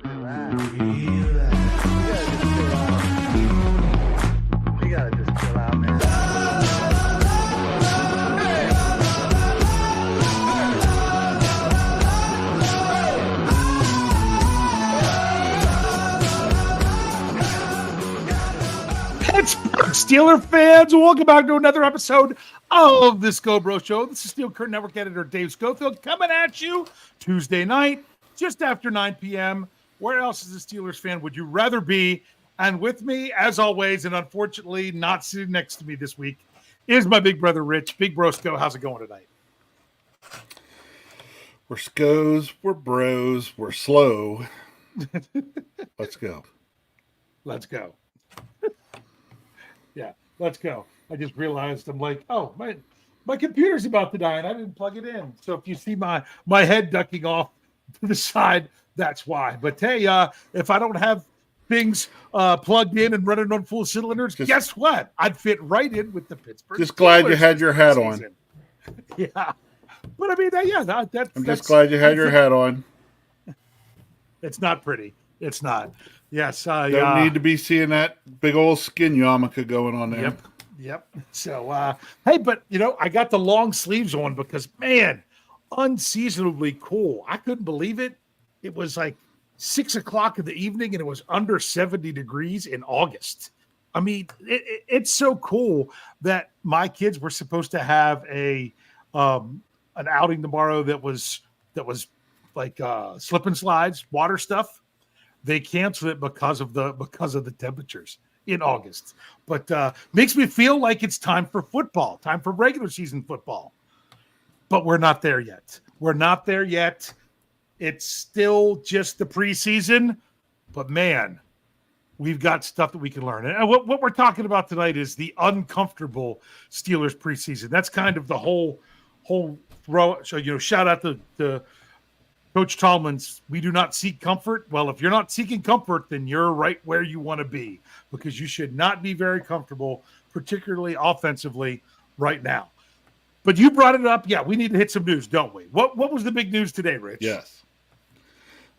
You gotta just chill out, man. Pittsburgh Steeler fans, welcome back to another episode of the Scho Bro Show. This is Steel Curtain Network editor Dave Schofield coming at you Tuesday night, just after 9 p.m. Where else is a Steelers fan would you rather be? And with me, as always, and unfortunately not sitting next to me this week, is my big brother Rich. Big Bro Scho, how's it going tonight? We're Schos, we're bros, we're slow. Let's go. Let's go. Yeah, let's go. I just realized I'm like, oh, my computer's about to die and I didn't plug it in. So if you see my head ducking off to the side, that's why. But hey, if I don't have things plugged in and running on full cylinders, guess what? I'd fit right in with the Pittsburgh. Just glad you had your hat on. Yeah, but I mean, I'm just glad you had your hat on. It's not pretty. It's not. Yes, don't need to be seeing that big old skin yarmulke going on there. Yep. So, hey, but I got the long sleeves on because, man, unseasonably cool. I couldn't believe it. It was like 6 o'clock in the evening and it was under 70 degrees in August. I mean, it's so cool that my kids were supposed to have an outing tomorrow that was like slip and slides, water stuff. They canceled it because of the temperatures in August. But makes me feel like it's time for football, time for regular season football. But we're not there yet. It's still just the preseason. But man, we've got stuff that we can learn. And what we're talking about tonight is the uncomfortable Steelers preseason. That's kind of the whole throw. So shout out to Coach Tomlin's, we do not seek comfort. Well, if you're not seeking comfort, then you're right where you want to be because you should not be very comfortable, particularly offensively right now. But you brought it up. Yeah, we need to hit some news, don't we? What was the big news today, Rich? Yes.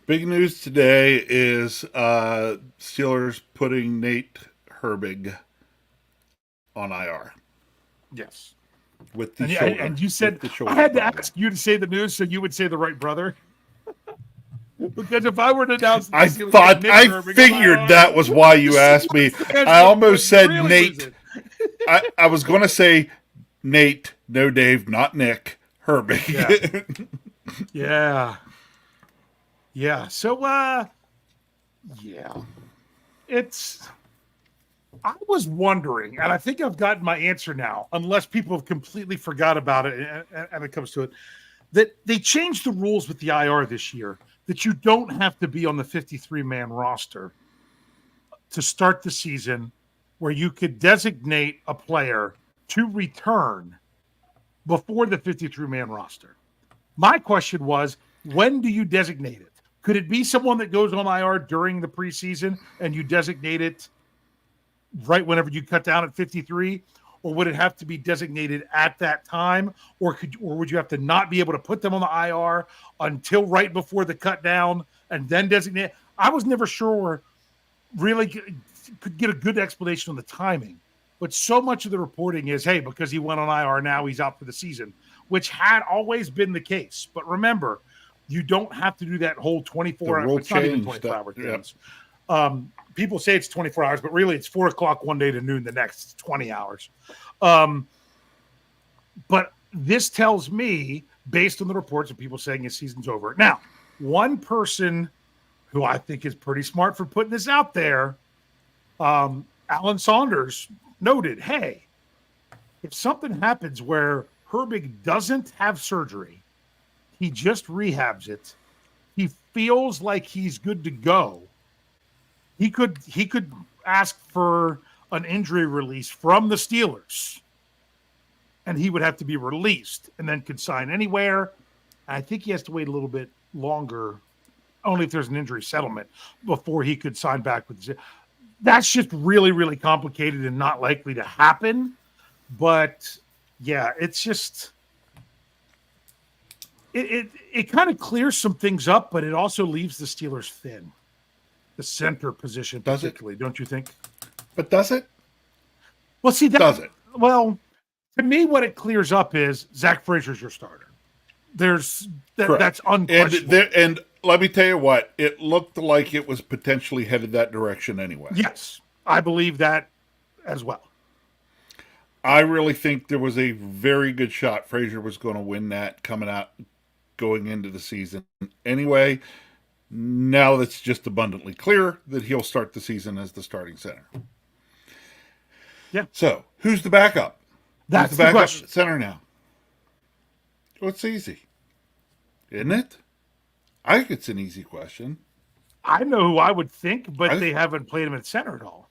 Big news today is Steelers putting Nate Herbig on IR. Yes. With the shoulder. And you said, I had to ask you to say the news so you would say the right brother. Because if I were to announce, I figured that was why you asked me. I almost said really Nate. I was going to say Nate, no Dave, not Nick, Herbig. Yeah. So, I was wondering, and I think I've gotten my answer now, unless people have completely forgot about it and it comes to it, that they changed the rules with the IR this year, that you don't have to be on the 53-man roster to start the season, where you could designate a player to return before the 53-man roster. My question was, when do you designate it? Could it be someone that goes on IR during the preseason and you designate it right whenever you cut down at 53, or would it have to be designated at that time, or would you have to not be able to put them on the IR until right before the cut down and then designate? I was never sure, really could get a good explanation on the timing, but so much of the reporting is, hey, because he went on IR, now he's out for the season, which had always been the case. But remember, you don't have to do that whole 24-hour, it's not even 24-hour things. People say it's 24 hours, but really it's 4 o'clock one day to noon the next. It's 20 hours. But this tells me, based on the reports of people saying his season's over. Now, one person who I think is pretty smart for putting this out there, Alan Saunders, noted, hey, if something happens where Herbig doesn't have surgery, he just rehabs it, he feels like he's good to go, he could ask for an injury release from the Steelers, and he would have to be released and then could sign anywhere. I think he has to wait a little bit longer, only if there's an injury settlement, before he could sign back with the. That's just really, really complicated and not likely to happen. But yeah, it's just it kind of clears some things up, but it also leaves the Steelers thin. the center position Does it? particularly, don't you think? But does it? Well, see, Does it? Well, to me, what it clears up is Zach Frazier's your starter. That's unquestionable. And let me tell you what, it looked like it was potentially headed that direction anyway. Yes, I believe that as well. I really think there was a very good shot Frazier was going to win that going into the season. Anyway, now that's just abundantly clear that he'll start the season as the starting center. Yeah. So, who's the backup? That's who's the backup question. center now? Well, it's easy. Isn't it? I think it's an easy question. I know who I would think, but they haven't played him at center at all.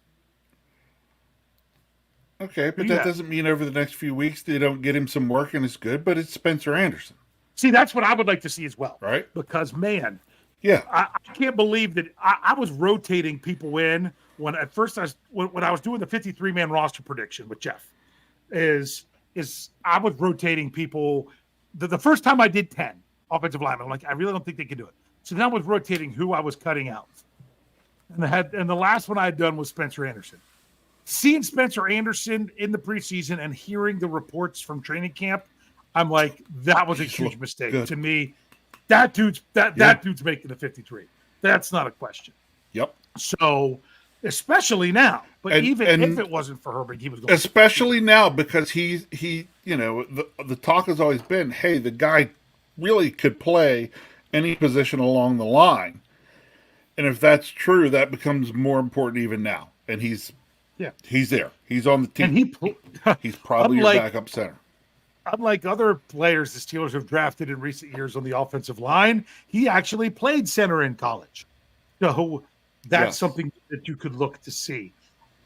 Okay, but that doesn't mean over the next few weeks they don't get him some work and it's good, but it's Spencer Anderson. See, that's what I would like to see as well. Right? Because, man, yeah, I can't believe that I was rotating people in when at first when I was doing the 53-man roster prediction with Jeff is I was rotating people. The first time I did 10 offensive linemen, I'm like, I really don't think they can do it. So then I was rotating who I was cutting out. And the last one I had done was Spencer Anderson. Seeing Spencer Anderson in the preseason and hearing the reports from training camp, I'm like, that was a huge mistake. Good. To me, that dude's making the 53. That's not a question. Yep. So, especially now, but even if it wasn't for Herbig, he was going. Especially now because he the talk has always been, hey, the guy really could play any position along the line, and if that's true, that becomes more important even now. And he's there. He's on the team. And he's probably your backup center. Unlike other players the Steelers have drafted in recent years on the offensive line, he actually played center in college. So that's something that you could look to see.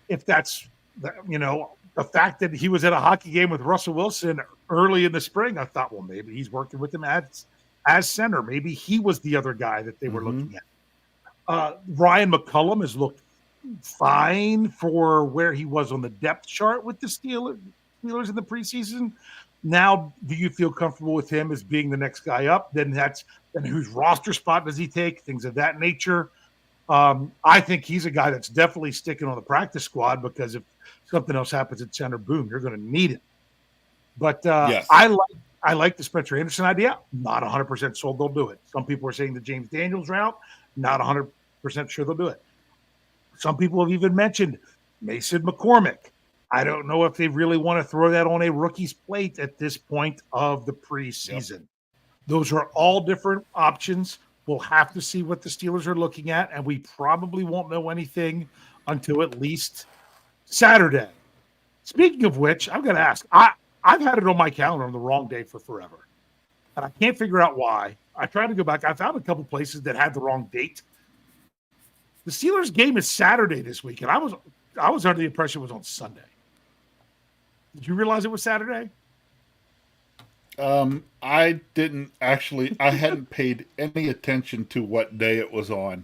If that's, the fact that he was at a hockey game with Russell Wilson early in the spring, I thought, well, maybe he's working with him as center. Maybe he was the other guy that they were looking at. Ryan McCullum has looked fine for where he was on the depth chart with the Steelers in the preseason. Now, do you feel comfortable with him as being the next guy up? Then whose roster spot does he take? Things of that nature. I think he's a guy that's definitely sticking on the practice squad because if something else happens at center, boom, you're going to need it. But I like the Spencer Anderson idea. Not 100% sold they'll do it. Some people are saying the James Daniels route. Not 100% sure they'll do it. Some people have even mentioned Mason McCormick. I don't know if they really want to throw that on a rookie's plate at this point of the preseason. Yep. Those are all different options. We'll have to see what the Steelers are looking at, and we probably won't know anything until at least Saturday. Speaking of which, I'm going to ask, I've had it on my calendar on the wrong day for forever, and I can't figure out why. I tried to go back. I found a couple places that had the wrong date. The Steelers game is Saturday this week, and I was under the impression it was on Sunday. Did you realize it was Saturday? I didn't actually. I hadn't paid any attention to what day it was on.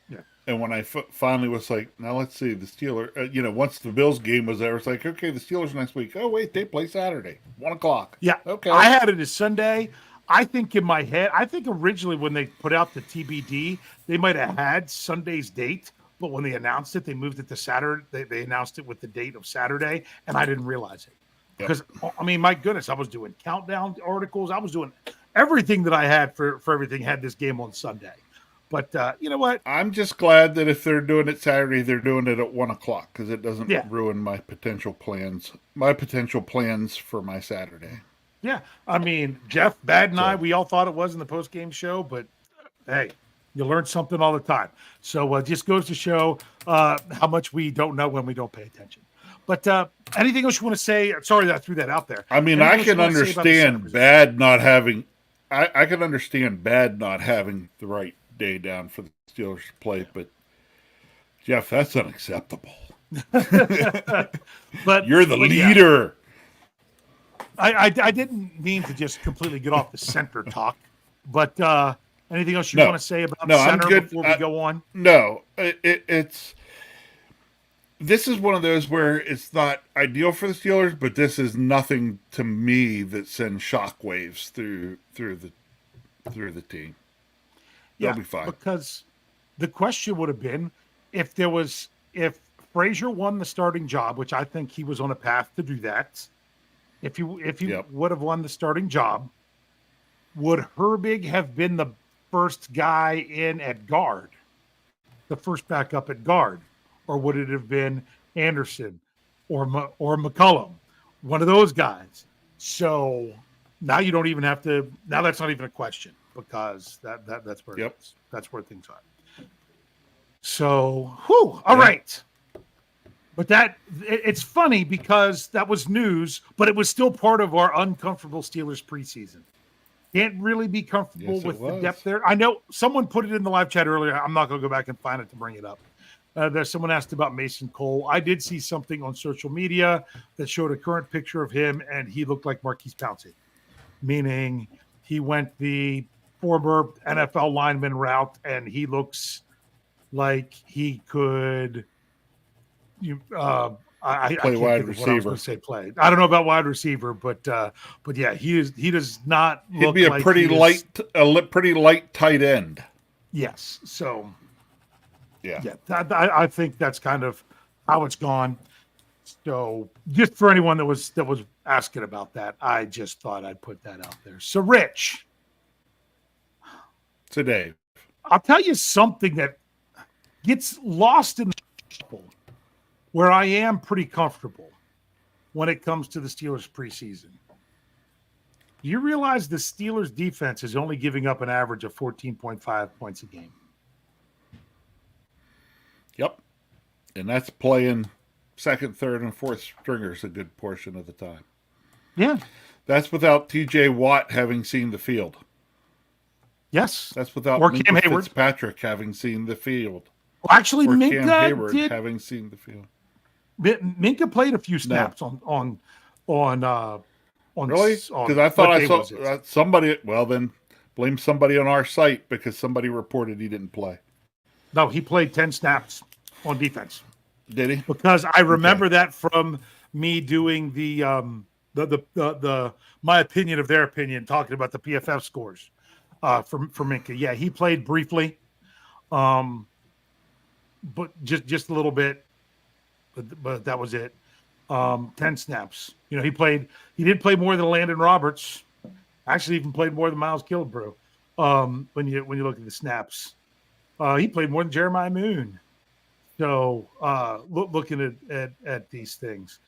Yeah. And when I finally was like, now let's see, the Steelers, once the Bills game was there, it's like, okay, the Steelers next week. Oh, wait, they play Saturday, 1:00. Yeah. Okay. I had it as Sunday. I think in my head, originally when they put out the TBD, they might have had Sunday's date, but when they announced it, they moved it to Saturday. They announced it with the date of Saturday, and I didn't realize it. Because, my goodness, I was doing countdown articles. I was doing everything that I had for everything had this game on Sunday. But you know what? I'm just glad that if they're doing it Saturday, they're doing it at 1:00 because it doesn't ruin my potential plans. My potential plans for my Saturday. Yeah. Jeff, Bad, and I, we all thought it was in the post-game show, but hey, you learn something all the time. So it just goes to show how much we don't know when we don't pay attention. But anything else you want to say? Sorry that I threw that out there. I can understand Bad not having – I can understand Bad not having the right day down for the Steelers to play, but, Jeff, that's unacceptable. But you're the leader. Yeah. I didn't mean to just completely get off the center talk, but anything else you want to say about center before we go on? No, it's this is one of those where it's not ideal for the Steelers, but this is nothing to me that sends shockwaves through the team. They'll be fine because the question would have been if Frazier won the starting job, which I think he was on a path to do that. If he would have won the starting job, would Herbig have been the first guy in at guard, the first backup at guard, or would it have been Anderson or McCollum, one of those guys? So now you don't even have to. Now that's not even a question because that's where that's where things are. So, all right. But it's funny because that was news, but it was still part of our uncomfortable Steelers preseason. Can't really be comfortable with the depth there. I know someone put it in the live chat earlier. I'm not going to go back and find it to bring it up. There's someone asked about Mason Cole. I did see something on social media that showed a current picture of him, and he looked like Marquise Pouncey, meaning he went the former NFL lineman route, and he looks like he could – I play wide receiver. I don't know about wide receiver, but yeah, he does not. He'd be a pretty light tight end. Yes, so yeah. I think that's kind of how it's gone. So just for anyone that was asking about that, I just thought I'd put that out there. So Rich, today, I'll tell you something that gets lost in the shuffle, where I am pretty comfortable when it comes to the Steelers preseason. Do you realize the Steelers defense is only giving up an average of 14.5 points a game? Yep. And that's playing second, third, and fourth stringers a good portion of the time. Yeah. That's without T.J. Watt having seen the field. Yes. That's without Cam Hayward. Fitzpatrick having seen the field. Well, actually, or Minka Cam Hayward having seen the field. Minka played a few snaps on really? Because I thought I saw somebody. Well, then blame somebody on our site because somebody reported he didn't play. No, he played 10 snaps on defense. Did he? Because I remember that from me doing the my opinion of their opinion, talking about the PFF scores for Minka. Yeah, he played briefly, but just a little bit. But that was it. 10 snaps. You know, he did play more than Landon Roberts. Actually, even played more than Miles Killebrew. When you look at the snaps, he played more than Jeremiah Moon. So looking at these things,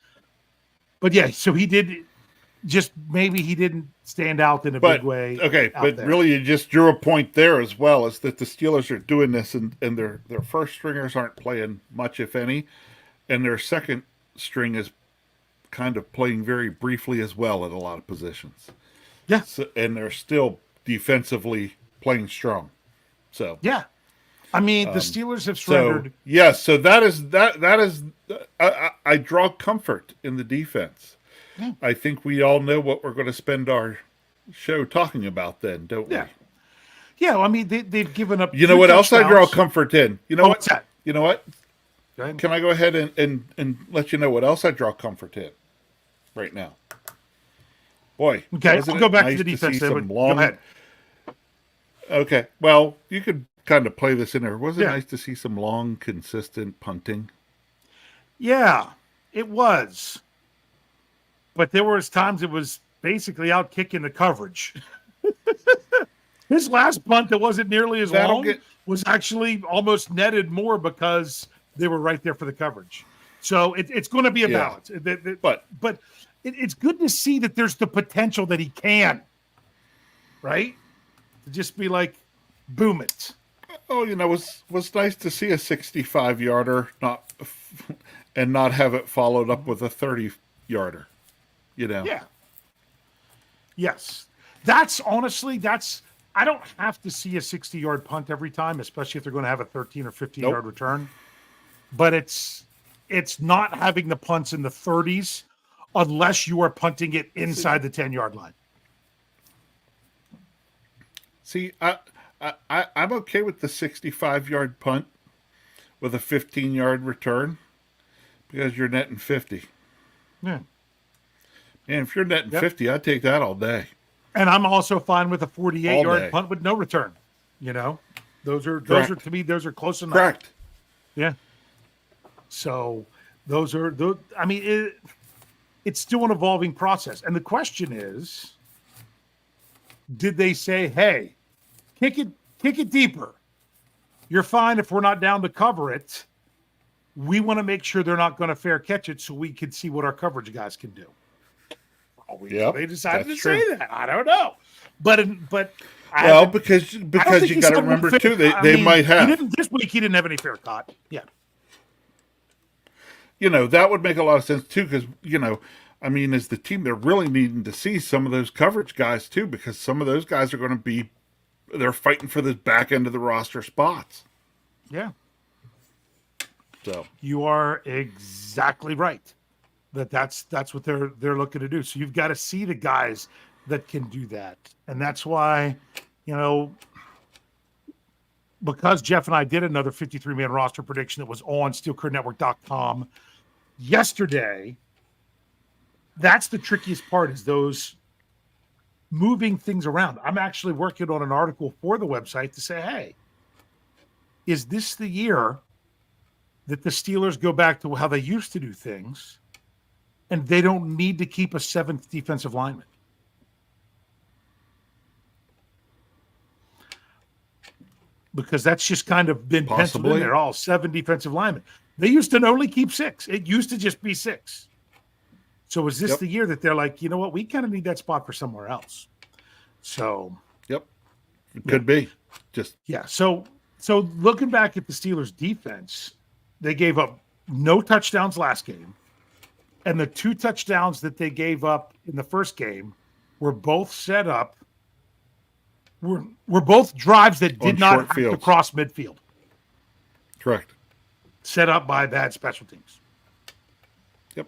but yeah, so he did. Just maybe he didn't stand out in a big way. Okay, but really, you just drew a point there as well. Is that the Steelers are doing this, and their first stringers aren't playing much, if any. And their second string is kind of playing very briefly as well at a lot of positions. Yeah. So, and they're still defensively playing strong. So yeah, I mean the Steelers have surrendered. So that is I draw comfort in the defense. Yeah. I think we all know what we're going to spend our show talking about then, don't we? Yeah. I mean they've given up. You know what else I draw comfort in? You know what's that? You know what? Can I go ahead and let you know what else I draw comfort in right now? Boy. Okay, I'll go back to the defense. Go ahead. Okay. Well, you could kind of play this in there. Was it nice to see some long, consistent punting? Yeah, it was. But there was times it was basically out kicking the coverage. His last punt that wasn't nearly as long was actually almost netted more because they were right there for the coverage. So it's going to be a balance. But it's good to see that there's the potential that he can, right? To just be like, boom it. Oh, you know, it was nice to see a 65-yarder not have it followed up with a 30-yarder, you know? Yeah. Yes. That's honestly, I don't have to see a 60-yard punt every time, especially if they're going to have a 13 or 15-yard return. But it's not having the punts in the 30s unless you are punting it inside the 10-yard line. See, I'm okay with the 65-yard punt with a 15-yard return because you're netting 50. Yeah. And if you're netting 50, I'd take that all day. And I'm also fine with a 48-yard punt with no return, you know? Those are to me, those are close enough. Correct. Yeah. So those are those. I mean, it's still an evolving process, and the question is, did they say, "Hey, kick it deeper. You're fine if we're not down to cover it. We want to make sure they're not going to fair catch it, so we can see what our coverage guys can do." They decided to say that. I don't know, but because you got to remember too, they might have. This week he didn't have any fair caught. Yeah. That would make a lot of sense too, because as the team, they're really needing to see some of those coverage guys too, because some of those guys are going to they're fighting for the back end of the roster spots. Yeah. So you are exactly right. That's what they're looking to do. So you've got to see the guys that can do that, and that's why, because Jeff and I did another 53-man roster prediction that was on SteelCurtainNetwork.com yesterday. That's the trickiest part, is those moving things around. I'm actually working on an article for the website to say, hey, is this the year that the Steelers go back to how they used to do things and they don't need to keep a seventh defensive lineman? Because that's just kind of been penciled in there, all 7 defensive linemen. They used to only keep 6. It used to just be 6. So is this the year that they're like, you know what, we kind of need that spot for somewhere else? So, it could be. So looking back at the Steelers' defense, they gave up no touchdowns last game, and the 2 touchdowns that they gave up in the first game were both set up. Were both drives that did not have to cross midfield. Correct. Set up by bad special teams. Yep.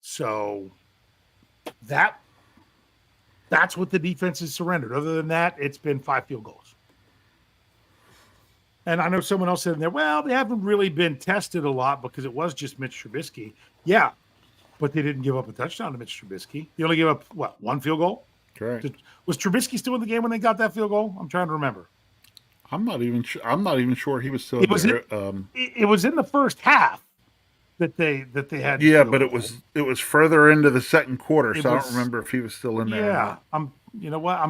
So that's what the defense has surrendered. Other than that, it's been 5 field goals. And I know someone else said in there, well, they haven't really been tested a lot because it was just Mitch Trubisky. Yeah, but they didn't give up a touchdown to Mitch Trubisky. They only gave up, 1 field goal? Correct. Was Trubisky still in the game when they got that field goal? I'm trying to remember. I'm not even sure he was still there. It was in the first half that they had. Yeah, but it was further into the second quarter, I don't remember if he was still in there. Yeah, I'm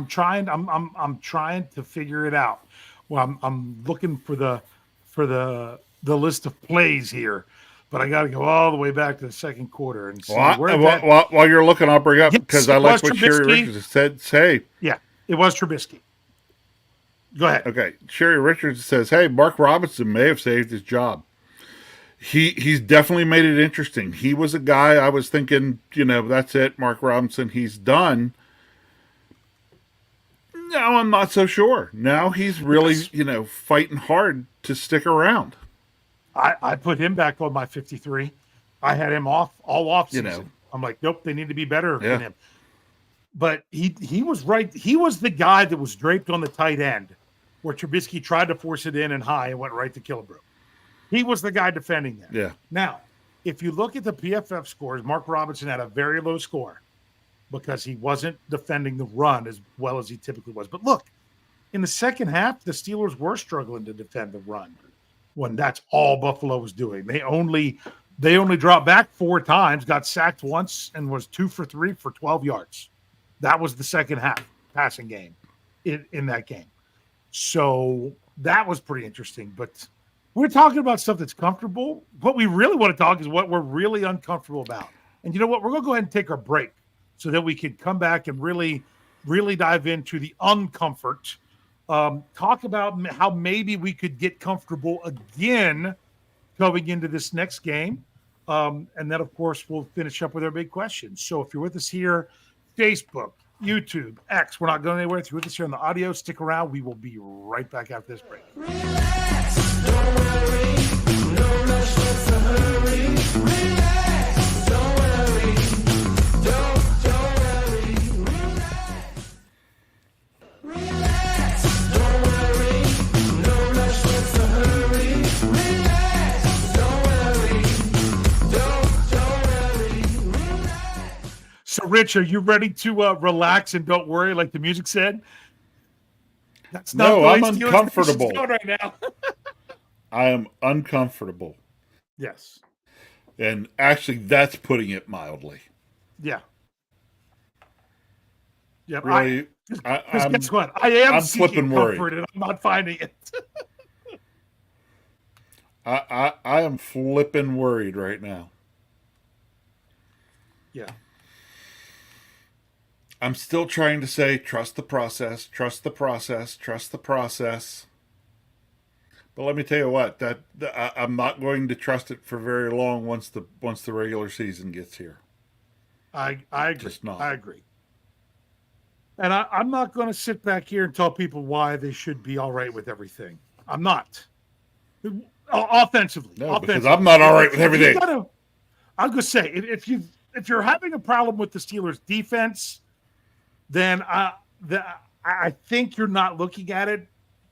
trying to figure it out. Well, I'm looking for the list of plays here. But I got to go all the way back to the second quarter and see while you're looking, I'll bring up, because I like what Sherry Richards said. Say, yeah, it was Trubisky. Go ahead. Okay, Sherry Richards says, "Hey, Mark Robinson may have saved his job. He's definitely made it interesting. He was a guy I was thinking, that's it, Mark Robinson, he's done. Now I'm not so sure. Now he's really, fighting hard to stick around." I put him back on my 53. I had him all off season. I'm like, nope, they need to be better than him. But he was right. He was the guy that was draped on the tight end where Trubisky tried to force it in and high and went right to Killebrew. He was the guy defending that. Yeah. Now, if you look at the PFF scores, Mark Robinson had a very low score because he wasn't defending the run as well as he typically was. But look, in the second half, the Steelers were struggling to defend the run when that's all Buffalo was doing. They only dropped back 4 times, got sacked once, and was 2 for 3 for 12 yards. That was the second half passing game in that game. So that was pretty interesting. But we're talking about stuff that's comfortable. What we really want to talk is what we're really uncomfortable about. And you know what? We're going to go ahead and take our break so that we can come back and really, really dive into the uncomfort. Talk about how maybe we could get comfortable again going into this next game. And then, of course, we'll finish up with our big questions. So if you're with us here, Facebook, YouTube, X, we're not going anywhere. If you're with us here on the audio, stick around. We will be right back after this break. Relax, don't worry, no rush, just a hurry. Relax, don't worry, don't worry. Relax, don't worry, no rush, just a hurry. Relax, don't worry, don't worry. Relax. So, Rich, are you ready to relax and don't worry, like the music said? That's not No, the way I'm Steelers uncomfortable. Nation's going right now. I am uncomfortable. Yes. And actually, that's putting it mildly. Yeah. Yeah. Really, Because I'm guess what? I am I'm seeking flipping comfort worried. and I'm not finding it. I am flipping worried right now. Yeah. I'm still trying to say trust the process, trust the process, trust the process. But let me tell you what, I'm not going to trust it for very long once the regular season gets here. I agree. Just not. I agree. And I'm not going to sit back here and tell people why they should be all right with everything. I'm not. Offensively. No, because I'm not all right with everything. I'm going to say, if you're having a problem with the Steelers' defense, then I think you're not looking at it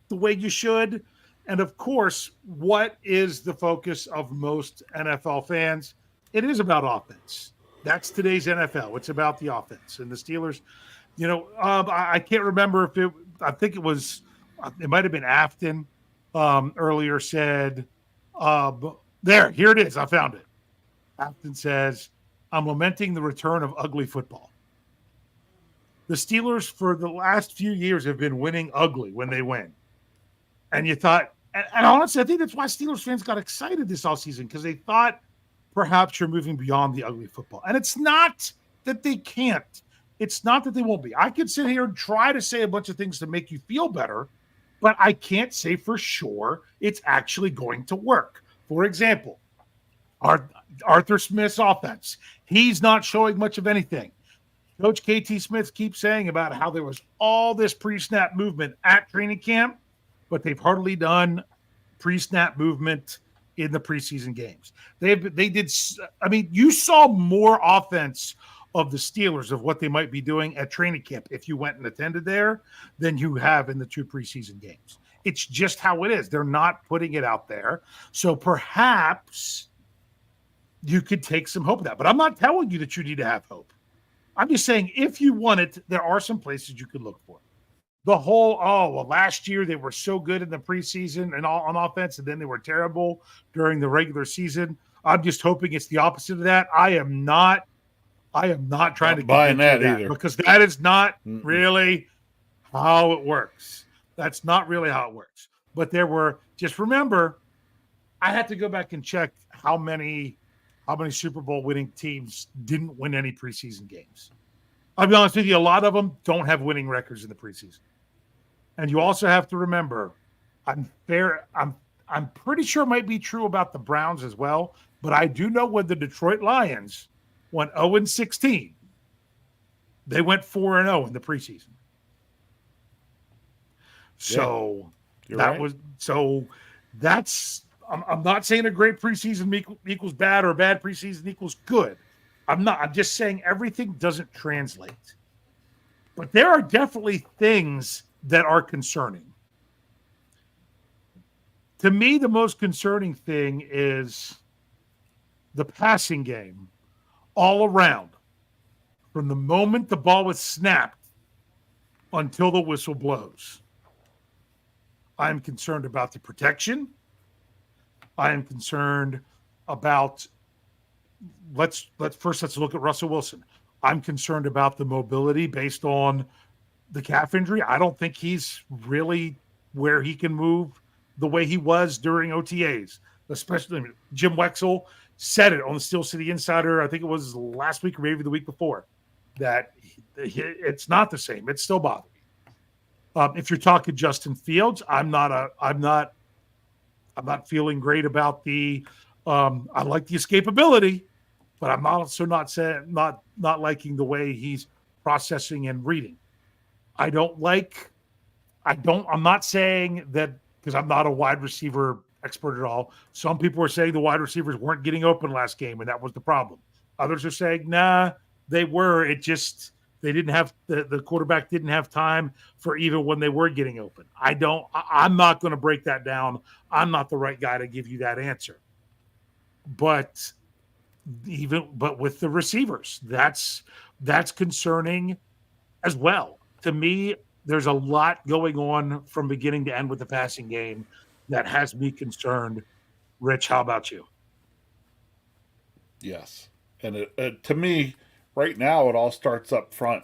the way you should. And of course, what is the focus of most NFL fans? It is about offense. That's today's NFL. It's about the offense. And the Steelers, I can't remember I think it might have been Afton earlier said, here it is. I found it. Afton says, I'm lamenting the return of ugly football. The Steelers for the last few years have been winning ugly when they win. And you thought, and honestly, I think that's why Steelers fans got excited this offseason, because they thought perhaps you're moving beyond the ugly football. And it's not that they can't. It's not that they won't be. I could sit here and try to say a bunch of things to make you feel better, but I can't say for sure it's actually going to work. For example, Arthur Smith's offense. He's not showing much of anything. Coach KT Smith keeps saying about how there was all this pre-snap movement at training camp, but they've hardly done pre-snap movement in the preseason games. You saw more offense of the Steelers of what they might be doing at training camp if you went and attended there than you have in the 2 preseason games. It's just how it is. They're not putting it out there. So perhaps you could take some hope of that. But I'm not telling you that you need to have hope. I'm just saying if you want it, there are some places you could look for. The whole, last year they were so good in the preseason and all on offense, and then they were terrible during the regular season. I'm just hoping it's the opposite of that. I am not trying to buying that either, because that is not really how it works. That's not really how it works. But just remember, I had to go back and check how many Super Bowl winning teams didn't win any preseason games. I'll be honest with you, a lot of them don't have winning records in the preseason. And you also have to remember, I'm pretty sure it might be true about the Browns as well, but I do know when the Detroit Lions went 0-16, they went 4-0 in the preseason. So I'm not saying a great preseason equals bad or a bad preseason equals good. I'm just saying everything doesn't translate. But there are definitely things that are concerning. To me, the most concerning thing is the passing game all around, from the moment the ball was snapped until the whistle blows. I'm concerned about the protection. I am concerned about let's look at Russell Wilson. I'm concerned about the mobility based on the calf injury. I don't think he's really where he can move the way he was during OTAs. Especially Jim Wexell said it on the Steel City Insider. I think it was last week or maybe the week before, that it's not the same. It's still bothering me. If you're talking Justin Fields, I'm not feeling great about the. I like the escapability, but I'm also not liking the way he's processing and reading. I'm not saying that, because I'm not a wide receiver expert at all. Some people are saying the wide receivers weren't getting open last game, and that was the problem. Others are saying, nah, they were. It just, they didn't have, the quarterback didn't have time for even when they were getting open. I'm not going to break that down. I'm not the right guy to give you that answer. But with the receivers, that's concerning as well. To me, there's a lot going on from beginning to end with the passing game that has me concerned. Rich, how about you? Yes. And to me, right now, it all starts up front.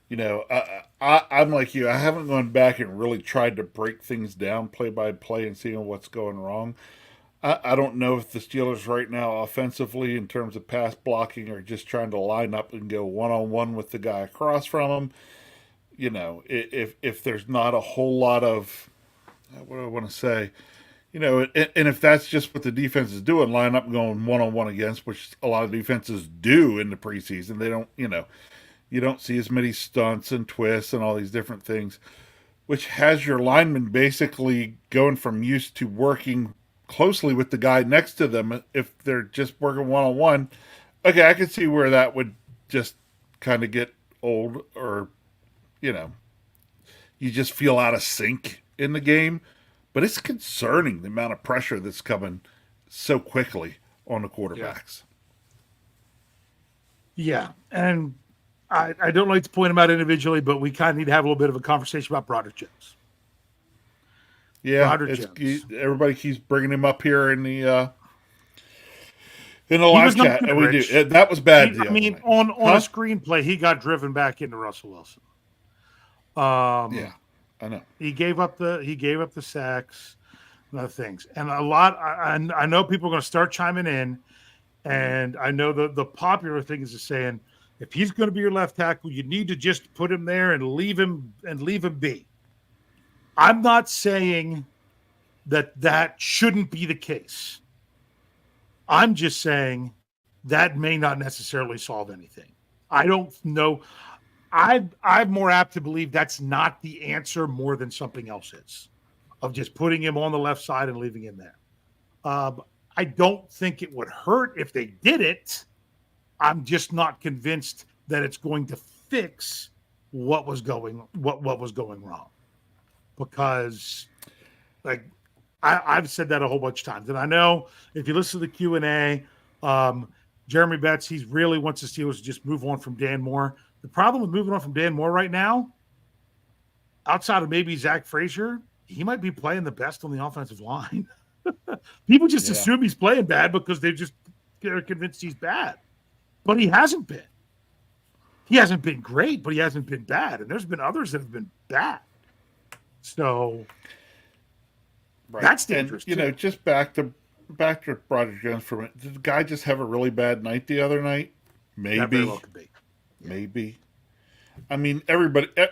I'm like you. I haven't gone back and really tried to break things down play by play and seeing what's going wrong. I don't know if the Steelers right now, offensively, in terms of pass blocking, are just trying to line up and go one on one with the guy across from them. If there's not a whole lot of, what do I want to say? And if that's just what the defense is doing, line up and going one on one against, which a lot of defenses do in the preseason, they don't, you don't see as many stunts and twists and all these different things, which has your linemen basically going from used to working closely with the guy next to them. If they're just working one on one, okay, I can see where that would just kind of get old, or you just feel out of sync in the game. But it's concerning the amount of pressure that's coming so quickly on the quarterbacks. Yeah. And I don't like to point them out individually, but we kind of need to have a little bit of a conversation about Broderick Jones. Yeah, Broderick Jones. Everybody keeps bringing him up here in the live chat, and we do. That was bad. On a screenplay, he got driven back into Russell Wilson. Yeah, I know. He gave up the sacks, and other things, and a lot. I know people are going to start chiming in, and I know the popular thing is saying, if he's going to be your left tackle, you need to just put him there and leave him be. I'm not saying that shouldn't be the case. I'm just saying that may not necessarily solve anything. I don't know. I'm more apt to believe that's not the answer more than something else is, of just putting him on the left side and leaving him there. I don't think it would hurt if they did it. I'm just not convinced that it's going to fix what was going wrong. Because, like, I've said that a whole bunch of times, and I know if you listen to the Q&A, Jeremy Betts, he really wants the Steelers to just move on from Dan Moore. The problem with moving on from Dan Moore right now, outside of maybe Zach Frazier, he might be playing the best on the offensive line. People just assume he's playing bad because they're convinced he's bad. But he hasn't been. He hasn't been great, but he hasn't been bad. And there's been others that have been bad. So that's dangerous. And, just back to Broderick Jones for a minute. Did the guy just have a really bad night the other night? Maybe. That very well could be. Yeah. Maybe. I mean, everybody, I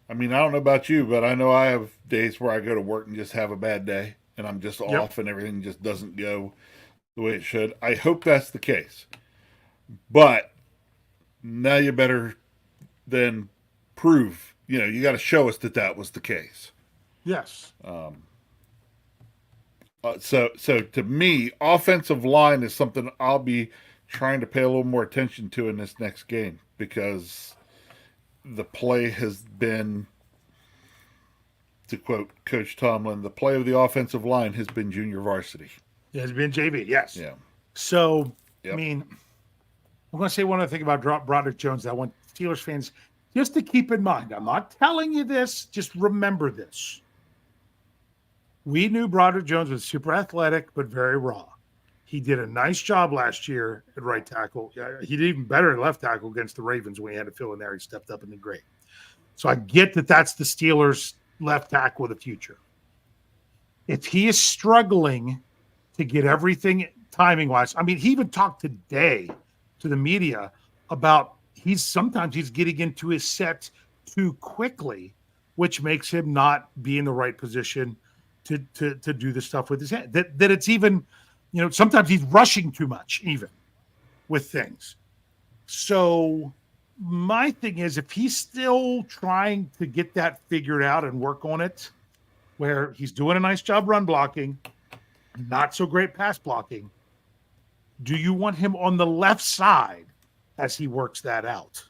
don't know about you, but I know I have days where I go to work and just have a bad day and I'm just off and everything just doesn't go the way it should. I hope that's the case. But now you better then prove, you got to show us that was the case. Yes. So to me, offensive line is something I'll be trying to pay a little more attention to in this next game, because the play has been, to quote Coach Tomlin, the play of the offensive line has been junior varsity. It has been JV, yes. Yeah. So, I mean, I'm going to say one other thing about Broderick Jones that I want Steelers fans just to keep in mind. I'm not telling you this. Just remember this. We knew Broderick Jones was super athletic, but very raw. He did a nice job last year at right tackle. He did even better at left tackle against the Ravens when he had to fill in there. He stepped up and did great. So I get that that's the Steelers' left tackle of the future. If he is struggling to get everything timing-wise, I mean, he even talked today to the media about sometimes he's getting into his set too quickly, which makes him not be in the right position to do the stuff with his hand. That it's even, sometimes he's rushing too much even with things. So my thing is, if he's still trying to get that figured out and work on it, where he's doing a nice job run blocking, not so great pass blocking, do you want him on the left side as he works that out?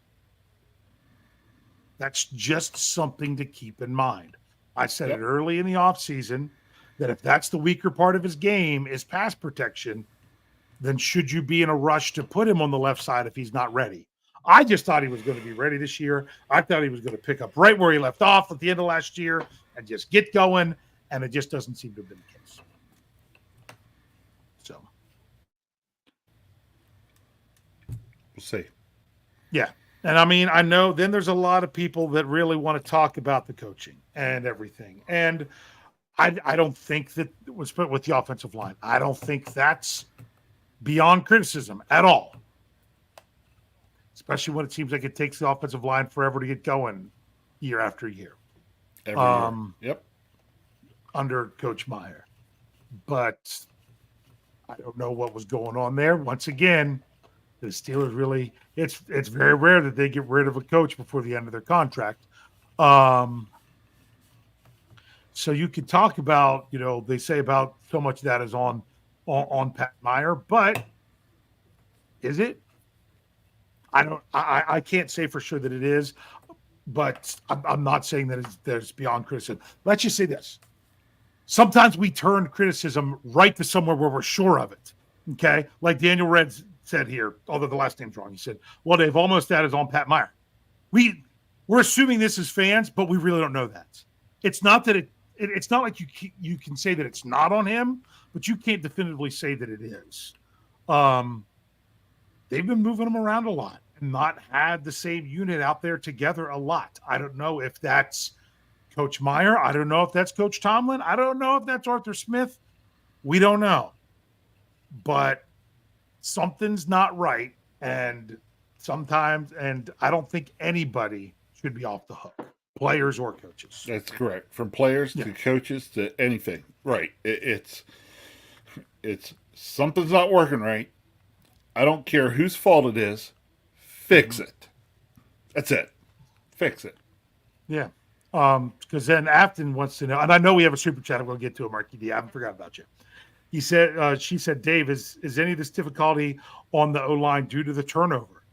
That's just something to keep in mind. I said it early in the offseason that if that's the weaker part of his game is pass protection, then should you be in a rush to put him on the left side if he's not ready? I just thought he was going to be ready this year. I thought he was going to pick up right where he left off at the end of last year and just get going, and it just doesn't seem to have been the case. So We'll see. yeah. And I mean, I know then there's a lot of people that really want to talk about the coaching and everything. And I don't think that it was put with the offensive line. I don't think that's beyond criticism at all. Especially when it seems like it takes the offensive line forever to get going year after year. Every year. Yep. Under Coach Meyer. But I don't know what was going on there. Once again, the Steelers really, it's very rare that they get rid of a coach before the end of their contract. So you could talk about, they say about so much of that is on Pat Meyer, but is it? I can't say for sure that it is, but I'm not saying that it's beyond criticism. Let's just say this. Sometimes we turn criticism right to somewhere where we're sure of it. Okay. Like Daniel Red said here, although the last name's wrong. He said, well, Dave, almost that is on Pat Meyer. We're assuming this as fans, but we really don't know that. It's not that it's not like you can say that it's not on him, but you can't definitively say that it is. They've been moving them around a lot and not had the same unit out there together a lot. I don't know if that's Coach Meyer. I don't know if that's Coach Tomlin. I don't know if that's Arthur Smith. We don't know. But something's not right. And I don't think anybody should be off the hook, players or coaches. That's correct. From players to coaches to anything. Right. It's something's not working right. I don't care whose fault it is. Fix it. That's it. Fix it. Yeah. Because then Afton wants to know, and I know we have a super chat. I'm going to get to it, Marky D. I haven't forgot about you. He said, she said, Dave, is any of this difficulty on the O-line due to the turnover?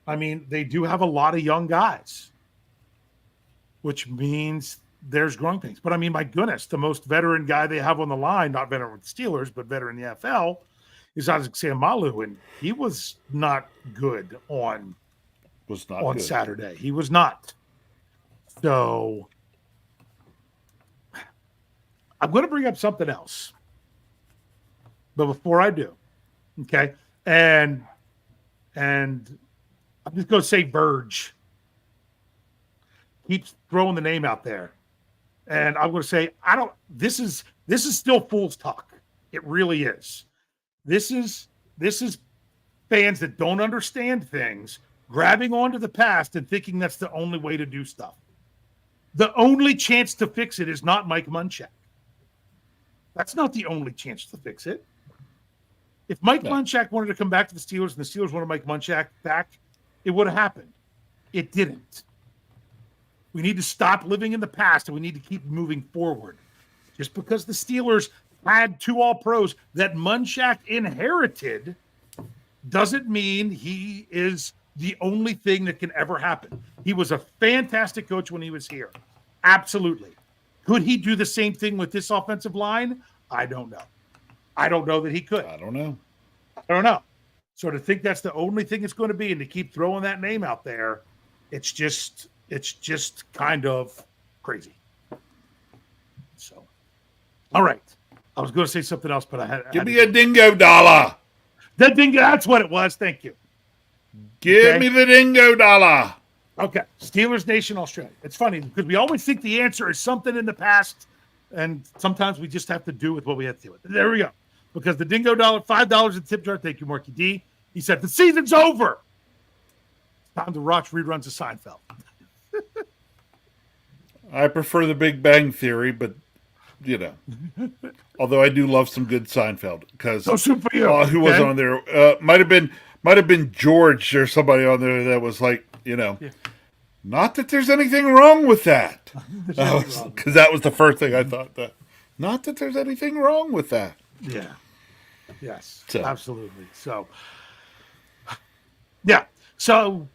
I mean, they do have a lot of young guys, which means there's growing pains. But I mean, my goodness, the most veteran guy they have on the line, not veteran with the Steelers, but veteran in the NFL, is Isaac Seumalo, and he was not good on Saturday. He was not. So I'm going to bring up something else. But before I do, okay, and I'm just going to say Verge. Keeps throwing the name out there. And I'm going to say, this is still fool's talk. It really is. This is fans that don't understand things grabbing onto the past and thinking that's the only way to do stuff. The only chance to fix it is not Mike Munchak. That's not the only chance to fix it. If Mike Munchak wanted to come back to the Steelers and the Steelers wanted Mike Munchak back, it would have happened. It didn't. We need to stop living in the past and we need to keep moving forward. Just because the Steelers had 2 All-Pros that Munchak inherited doesn't mean he is the only thing that can ever happen. He was a fantastic coach when he was here. Absolutely. Could he do the same thing with this offensive line? I don't know. I don't know that he could. I don't know. So to think that's the only thing it's going to be and to keep throwing that name out there, it's just kind of crazy. So, all right. I was going to say something else, but I had Give me a dingo dollar. That dingo, that's what it was. Thank you. Give me the dingo dollar. Okay. Steelers Nation, Australia. It's funny because we always think the answer is something in the past, and sometimes we just have to do with what we have to do with. There we go. Because the dingo dollar, $5 in tip jar. Thank you, Marky D. He said, the season's over. It's time to watch reruns of Seinfeld. I prefer the Big Bang Theory, but, although I do love some good Seinfeld. Because so soon for you. Who was on there? Might have been George or somebody on there that was like, not that there's anything wrong with that. Because that was the first thing I thought. Not that there's anything wrong with that. Yeah. Yes. So. Absolutely. So, yeah. So,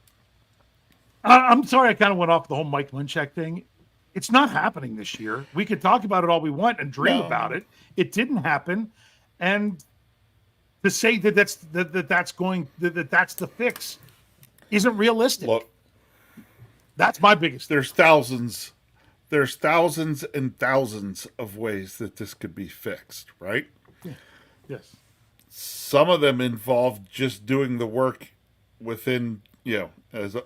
I'm sorry I kind of went off the whole Mike Munchak thing. It's not happening this year. We could talk about it all we want and dream about it. It didn't happen. And to say that that's the fix isn't realistic. Look, That's my biggest. there's thousands and thousands of ways that this could be fixed, right? Yes. Some of them involve just doing the work within, as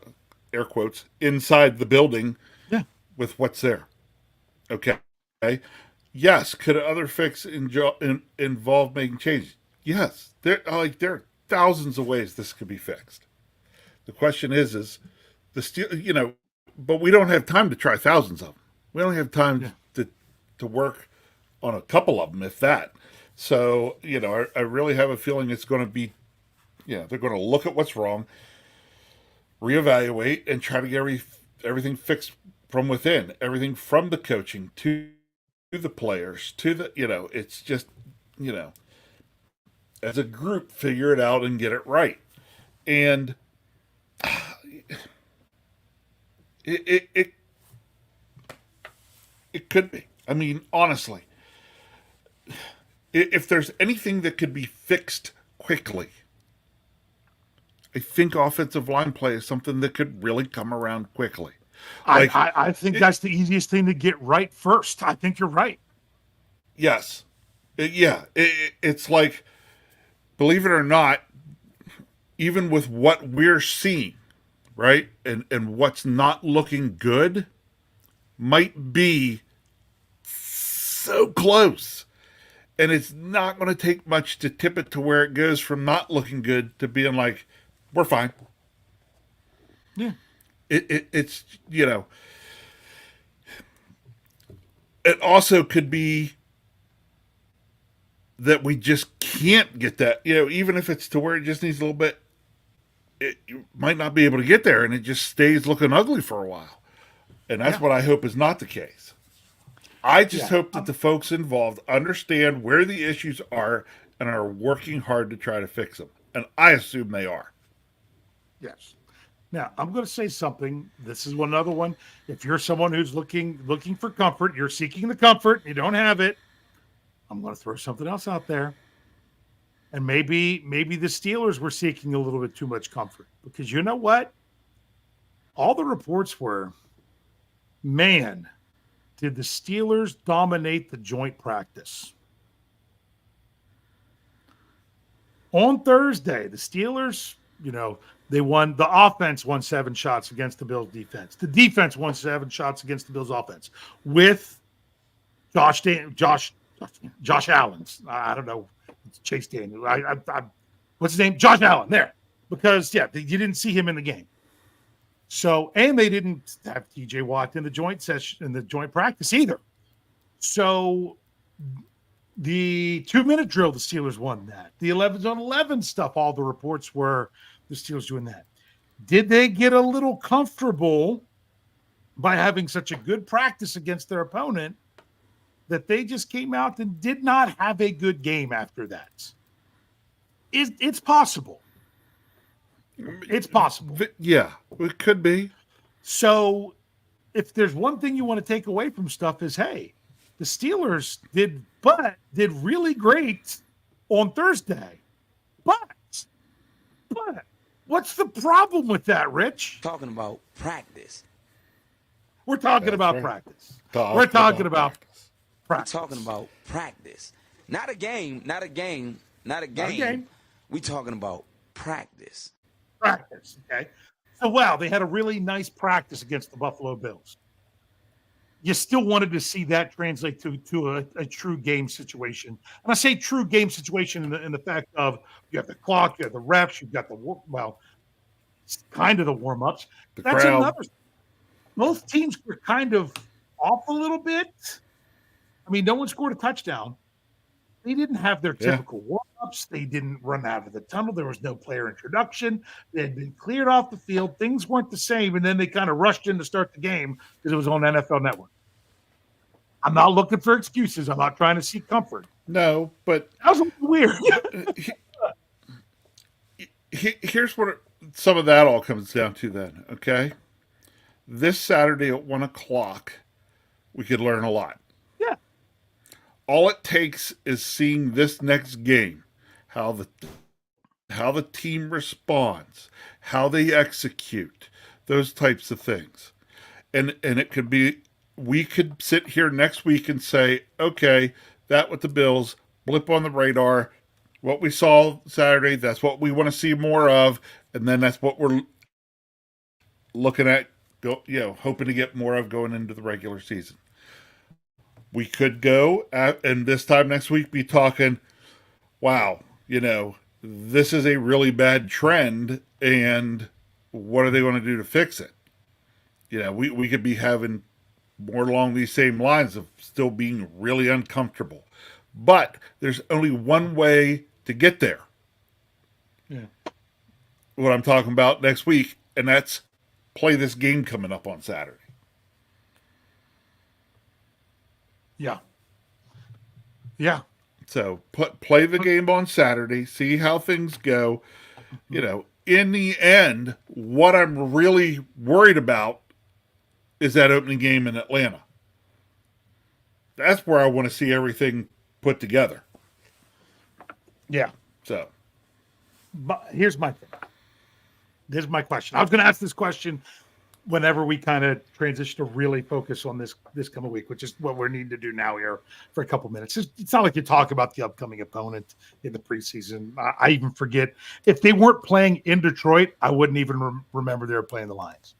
air quotes, inside the building Yeah. with what's there. Okay. Yes. Could other fix involve making changes? Yes. There are thousands of ways this could be fixed. The question is the steel, but we don't have time to try thousands of them. We only have time to work on a couple of them, if that. So, I really have a feeling it's going to be, they're going to look at what's wrong, reevaluate, and try to get everything fixed from within, everything from the coaching to the players to the, it's just, as a group, figure it out and get it right. And it could be. I mean, honestly, if there's anything that could be fixed quickly, I think offensive line play is something that could really come around quickly. I think that's the easiest thing to get right first. I think you're right. Yes. It's like, believe it or not, even with what we're seeing, right, and what's not looking good, might be so close. And it's not going to take much to tip it to where it goes from not looking good to being like, we're fine. Yeah. It's, it also could be that we just can't get that, even if it's to where it just needs a little bit, you might not be able to get there and it just stays looking ugly for a while. And that's what I hope is not the case. I just hope that the folks involved understand where the issues are and are working hard to try to fix them. And I assume they are. Yes. Now, I'm going to say something. This is another one. If you're someone who's looking for comfort, you're seeking the comfort, you don't have it, I'm going to throw something else out there. And maybe the Steelers were seeking a little bit too much comfort. Because you know what? All the reports were, man, did the Steelers dominate the joint practice. On Thursday, the Steelers, they won. The offense won 7 shots against the Bills' defense. The defense won 7 shots against the Bills' offense with Josh Allen's. I don't know. It's Chase Daniel. What's his name? Josh Allen. There. Because, you didn't see him in the game. So, and they didn't have TJ Watt in the joint session, in the joint practice either. So, the 2-minute drill, the Steelers won that. The 11-on-11 stuff, all the reports were the Steelers doing that. Did they get a little comfortable by having such a good practice against their opponent that they just came out and did not have a good game after that? It's possible. It's possible. Yeah, it could be. So if there's one thing you want to take away from stuff is, hey, the Steelers did really great on Thursday. But what's the problem with that, Rich? Talking about practice. We're talking about practice. We're talking about practice. We're talking about practice. Not a game. We talking about practice. Practice, okay? So, wow, they had a really nice practice against the Buffalo Bills. You still wanted to see that translate to a true game situation. And I say true game situation in the fact of you have the clock, you have the refs, you've got it's kind of the warm-ups. That's crowd. another. Both teams were kind of off a little bit. I mean, no one scored a touchdown. They didn't have their typical warm-ups. They didn't run out of the tunnel. There was no player introduction. They had been cleared off the field. Things weren't the same, and then they kind of rushed in to start the game because it was on NFL Network. I'm not looking for excuses. I'm not trying to seek comfort. No, but That was weird. Here's what some of that all comes down to then, okay? This Saturday at 1 o'clock, we could learn a lot. Yeah. All it takes is seeing this next game, how how the team responds, how they execute, those types of things. And it could be, we could sit here next week and say, okay, that with the Bills, blip on the radar, what we saw Saturday, that's what we want to see more of, and then that's what we're looking at, hoping to get more of going into the regular season. We could go and this time next week be talking, wow, this is a really bad trend, and what are they going to do to fix it? We could be having more along these same lines of still being really uncomfortable. But there's only one way to get there. Yeah. What I'm talking about next week, and that's play this game coming up on Saturday. Yeah. Yeah. So play the game on Saturday, see how things go. In the end, what I'm really worried about is that opening game in Atlanta. That's where I want to see everything put together. Yeah. So, but here's my thing. Here's my question. I was going to ask this question whenever we kind of transition to really focus on this coming week, which is what we're needing to do now here for a couple minutes. It's not like you talk about the upcoming opponent in the preseason. I even forget. If they weren't playing in Detroit, I wouldn't even remember they were playing the Lions.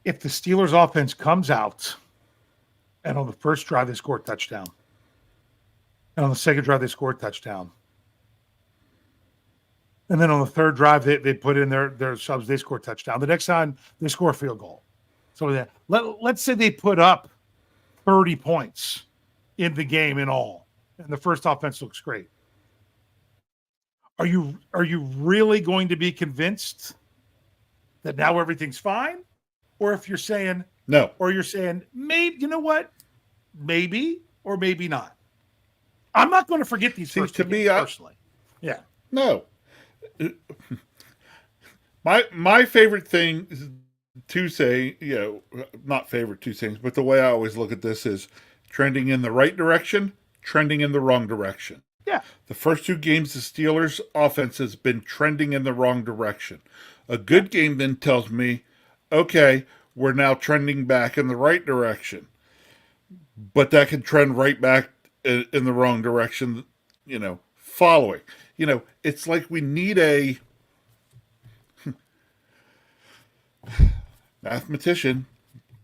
If the Steelers offense comes out and on the first drive they score a touchdown, and on the second drive they score a touchdown, and then on the third drive they put in their subs, they score a touchdown. The next time they score a field goal. So let's say they put up 30 points in the game in all, and the first offense looks great. Are you really going to be convinced that now everything's fine? Or if you're saying no, or you're saying maybe, you know what, maybe or maybe not. I'm not going to forget these first two games personally. Yeah, no. My favorite thing to say, not favorite two things, but the way I always look at this is trending in the right direction, trending in the wrong direction. Yeah. The first two games, the Steelers' offense has been trending in the wrong direction. A good game then tells me, okay, we're now trending back in the right direction. But that can trend right back in the wrong direction, following. It's like we need a mathematician.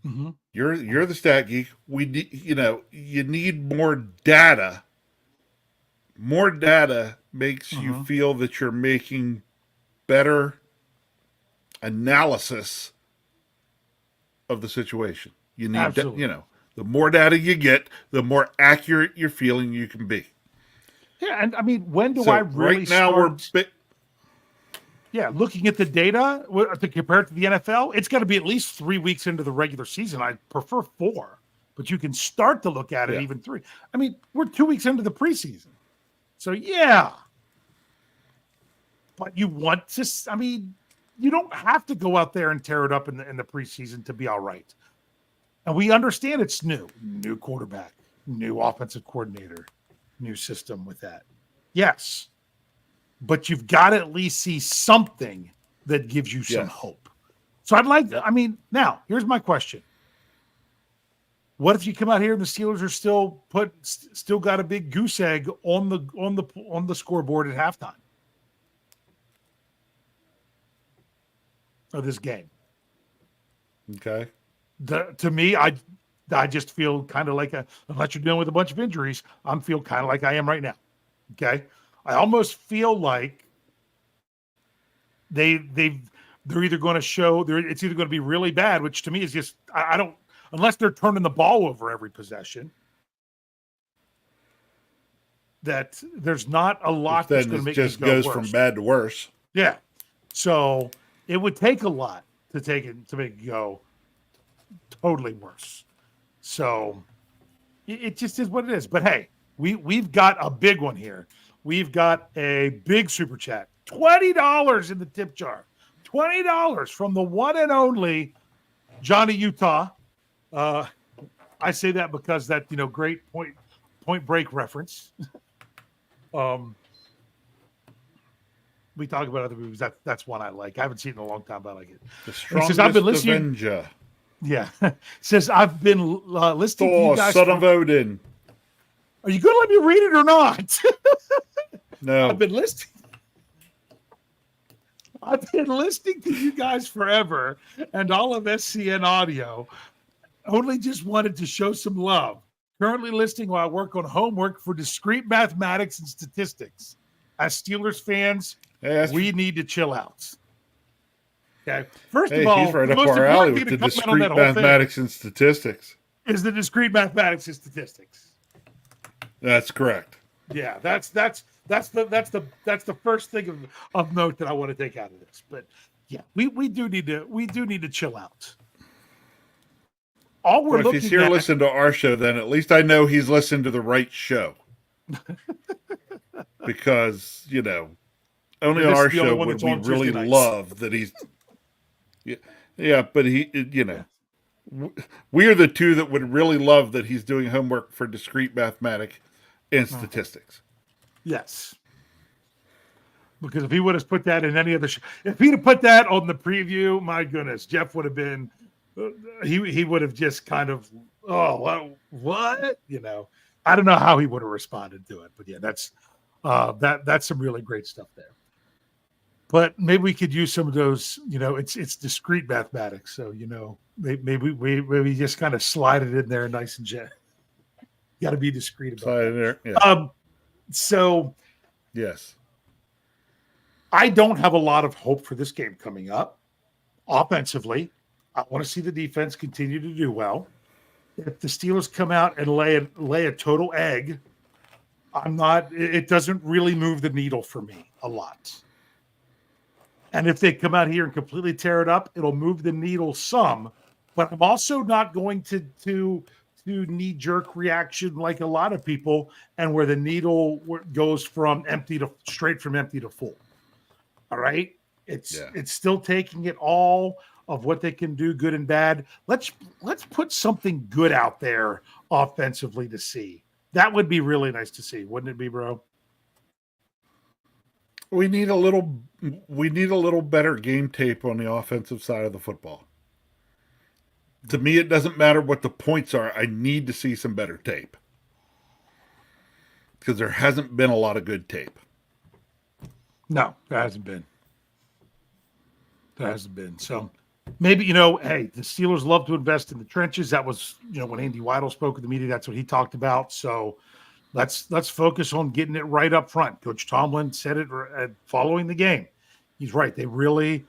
Mm-hmm. You're the stat geek. We need, you need more data. More data makes you feel that you're making better analysis of the situation. You need, the more data you get, the more accurate you're feeling you can be. Yeah, and I mean, when do I really right now start? Looking at the data to compare it to the NFL, it's got to be at least 3 weeks into the regular season. I prefer 4, but you can start to look at it even 3. I mean, we're 2 weeks into the preseason, so yeah. But you want to? I mean, you don't have to go out there and tear it up in the preseason to be all right. And we understand it's new quarterback, new offensive coordinator, new system with that. Yes. But you've got to at least see something that gives you some hope. So now here's my question. What if you come out here and the Steelers are still got a big goose egg on the scoreboard at halftime of this game? Okay. To me, I just feel kind of like unless you're dealing with a bunch of injuries, I'm feel kind of like I am right now. Okay. I almost feel like they're either going to show it's either going to be really bad, which to me is just, I don't, unless they're turning the ball over every possession, that there's not a lot that's going to make it go worse. Goes from bad to worse. Yeah. So it would take a lot to make it go totally worse. So it just is what it is. But hey, we've got a big one here. We've got a big super chat. $20 in the tip jar. $20 from the one and only Johnny Utah. I say that because that, great point break reference. we talk about other movies. That's one I like. I haven't seen it in a long time, but I like it. The It strongest says I've been listening. Avenger. Yeah, it says I've been listening to Thor, you guys. son of Odin. Are you going to let me read it or not? No. I've been listening. I've been listening to you guys forever and all of SCN audio. Only just wanted to show some love. Currently listening while I work on homework for discrete mathematics and statistics. As Steelers fans, we need to chill out. Okay. First of all, he's right the up most our alley important with thing the to comment on discrete that whole thing mathematics and statistics. is the discrete mathematics and statistics. That's correct. Yeah, that's the first thing of note that I want to take out of this. But yeah, we do need to chill out. All we're Well, if looking he's here at, listening to our show, then at least I know he's listened to the right show. Because, only on This is our the only show one would that's we on really Tuesday nights. love that he's. Yeah, but we are the two that would really love that he's doing homework for discrete mathematics and statistics. yes. Because if he would have put that in any other if he'd have put that on the preview, my goodness, Jeff would have been he would have just kind of what? I don't know how he would have responded to it, but yeah, that's some really great stuff there. But maybe we could use some of those, it's discrete mathematics, so maybe we just kind of slide it in there nice and gentle. Got to be discreet about Slide it. in there. Yeah. So Yes. I don't have a lot of hope for this game coming up. Offensively, I want to see the defense continue to do well. If the Steelers come out and lay a total egg, it doesn't really move the needle for me a lot. And if they come out here and completely tear it up, it'll move the needle some. But I'm also not going to knee-jerk reaction like a lot of people, and where the needle goes from straight from empty to full. All right, it's still taking it all of what they can do, good and bad. Let's put something good out there offensively to see. That would be really nice to see, wouldn't it be, bro? We need a little better game tape on the offensive side of the football. To me, it doesn't matter what the points are. I need to see some better tape. Because there hasn't been a lot of good tape. No, there hasn't been. So maybe, hey, the Steelers love to invest in the trenches. That was, when Andy Weidel spoke with the media, that's what he talked about. So let's focus on getting it right up front. Coach Tomlin said it following the game. He's right. They really,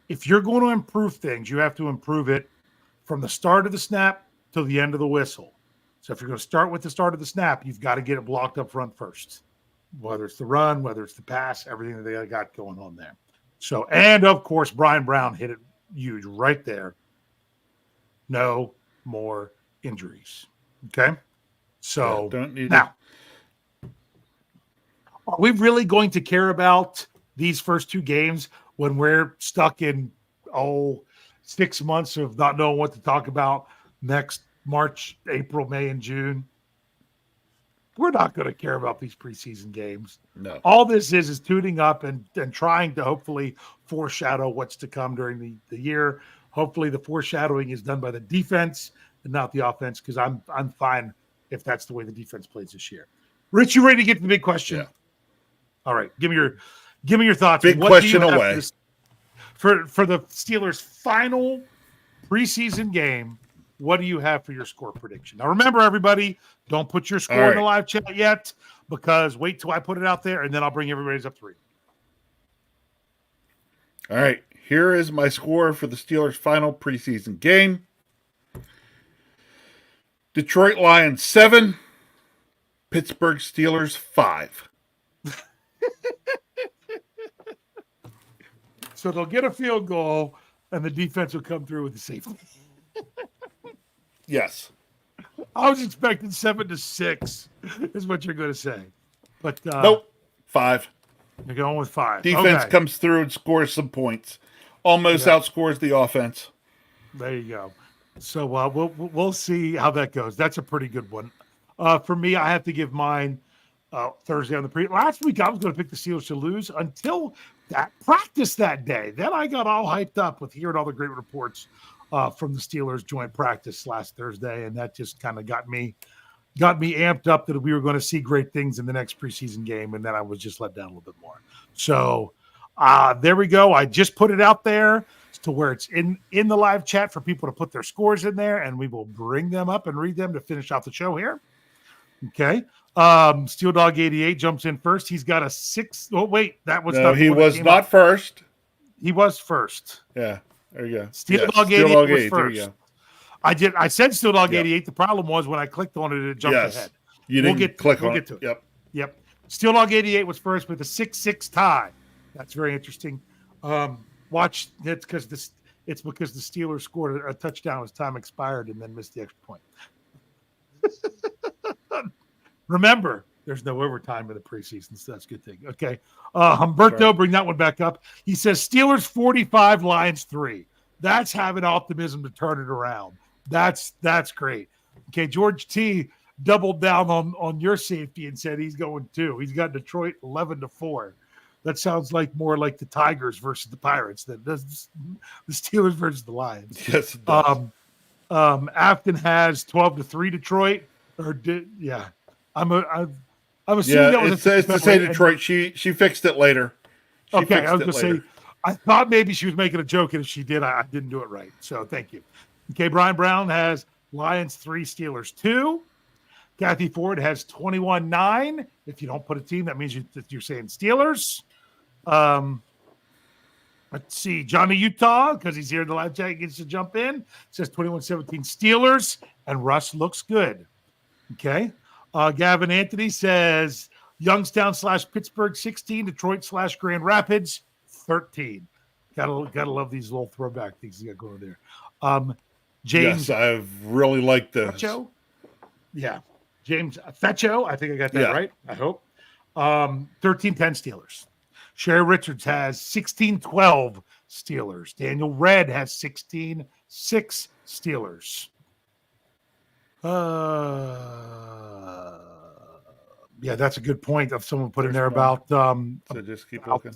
if you're going to improve things, you have to improve it from the start of the snap to the end of the whistle. So if you're going to start with the start of the snap, you've got to get it blocked up front first. Whether it's the run, whether it's the pass, everything that they got going on there. So, and of course, Brian Brown hit it huge right there. No more injuries. Okay. So now, are we really going to care about these first two games when we're stuck in 6 months of not knowing what to talk about next March, April, May, and June? We're not going to care about these preseason games. No. All this is tuning up and trying to hopefully foreshadow what's to come during the year. Hopefully the foreshadowing is done by the defense and not the offense, because I'm fine if that's the way the defense plays this year. Rich, you ready to get to the big question? Yeah. All right. Give me your thoughts. Big question away. For the Steelers' final preseason game, what do you have for your score prediction? Now, remember, everybody, don't put your score in the live chat yet, because wait till I put it out there, and then I'll bring everybody's up to read. All right. Here is my score for the Steelers' final preseason game. Detroit Lions 7, Pittsburgh Steelers 5. So they'll get a field goal, and the defense will come through with the safety. Yes. I was expecting 7-6 is what you're going to say. But Nope. 5. You're going with 5. Defense Okay. comes through and scores some points. Almost outscores the offense. There you go. So we'll see how that goes. That's a pretty good one. For me, I have to give mine Thursday on the last week I was going to pick the Steelers to lose until that practice that day. Then I got all hyped up with hearing all the great reports from the Steelers joint practice last Thursday, and that just kind of got me amped up that we were going to see great things in the next preseason game, and then I was just let down a little bit more. So there we go. I just put it out there to where it's in the live chat for people to put their scores in there, and we will bring them up and read them to finish out the show here. Okay. Steel Dog 88 jumps in first. He's got a 6. Oh, wait, that was no, he was not first. He was first. Yeah, there you go. Steel Dog 88 was first. There you go. I said Steel Dog 88. The problem was when I clicked on it, it jumped ahead. You didn't click on it. We'll get to it. Yep. Steel Dog 88 was first with a 6-6 tie. That's very interesting. Watch, it's because the Steelers scored a touchdown as time expired and then missed the extra point. Remember, there's no overtime in the preseason, so that's a good thing. Okay. Humberto, bring that one back up. He says Steelers 45, Lions 3. That's having optimism to turn it around. That's great. Okay, George T doubled down on your safety and said he's going 2. He's got Detroit 11-4. That sounds like more like the Tigers versus the Pirates than does the Steelers versus the Lions. Yes, it does. Afton has 12-3 Detroit. I'm assuming that was it's to say Detroit. She fixed it later. I was going to say, I thought maybe she was making a joke, and if she did, I didn't do it right. So thank you. Okay, Brian Brown has Lions 3, Steelers 2. Kathy Ford has 21-9. If you don't put a team, that means you're saying Steelers. Let's see. Johnny Utah, because he's here in the live chat, gets to jump in. Says 21-17 Steelers, and Russ looks good. Okay. Gavin Anthony says Youngstown / Pittsburgh 16, Detroit / Grand Rapids 13. Gotta love these little throwback things you got going there. James, yes, I've really liked this. Fecho? Yeah, James Fecho. I think I got that right. I hope. 13-10 Steelers. Sherry Richards has 16-12 Steelers. Daniel Red has 16-6 Steelers. Yeah, that's a good point of someone put in there about so just keep looking.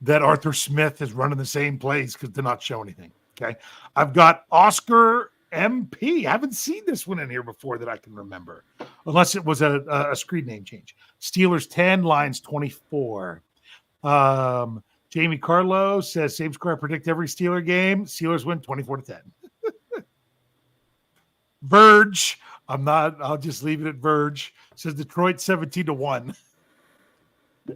That Arthur Smith is running the same plays because they're not show anything. Okay. I've got Oscar MP. I haven't seen this one in here before that I can remember, unless it was a screen name change. Steelers 10, Lions 24. Jamie Carlo says same score I predict every Steeler game. Steelers win 24-10. Verge, I'll just leave it at Verge. Says Detroit 17-1.